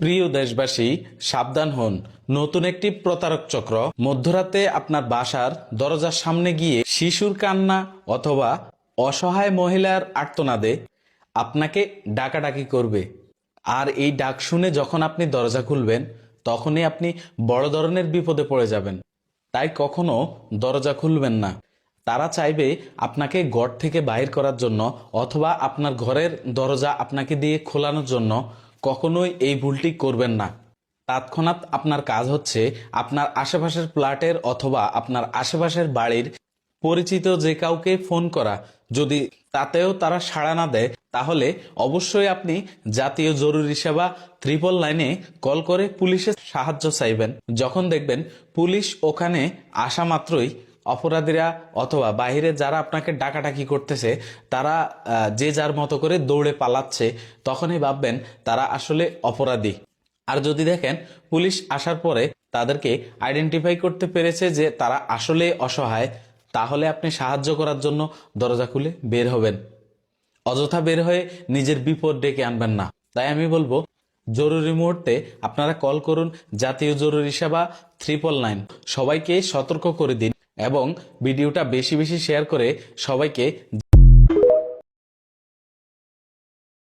প্রিয় দেশবাসী, সাবধান হন। নতুন একটি প্রতারক চক্র মধ্যরাতে আপনার বাসার দরজার সামনে গিয়ে শিশুর কান্না অথবা অসহায় মহিলার আর্তনাদে আপনাকে ডাকাডাকি করবে। আর এই ডাক শুনে যখন আপনি দরজা খুলবেন, তখনই আপনি বড় ধরনের বিপদে পড়ে যাবেন। তাই কখনো দরজা খুলবেন না। তারা চাইবে আপনাকে ঘর থেকে বাহির করার জন্য অথবা আপনার ঘরের দরজা আপনাকে দিয়ে খোলানোর জন্য। কখনোই এই ভুলটি করবেন না। তৎক্ষণাৎ আপনার কাজ হচ্ছে আপনার আশেপাশের ফ্ল্যাটের অথবা আপনার আশেপাশের বাড়ির পরিচিত যে কাউকে ফোন করা। যদি তাতেও তারা সাড়া না দেয়, তাহলে অবশ্যই আপনি জাতীয় জরুরি সেবা 999-এ কল করে পুলিশের সাহায্য চাইবেন। যখন দেখবেন পুলিশ ওখানে আসা মাত্রই অপরাধীরা অথবা বাইরে যারা আপনাকে ডাকাডাকি করতেছে তারা যে যার মতো করে দৌড়ে পালাচ্ছে, তখনই ভাববেন তারা আসলে অপরাধী। আর যদি দেখেন পুলিশ আসার পরে তাদেরকে আইডেন্টিফাই করতে পেরেছে যে তারা আসলে অসহায়, তাহলে আপনি সাহায্য করার জন্য দরজা খুলে বের হবেন। অযথা বের হয়ে নিজের বিপদ ডেকে আনবেন না। তাই আমি বলবো, জরুরি মুহূর্তে আপনারা কল করুন জাতীয় জরুরি সেবা 999। সবাইকে সতর্ক করে দিন এবং ভিডিওটা বেশি বেশি শেয়ার করে সবাইকে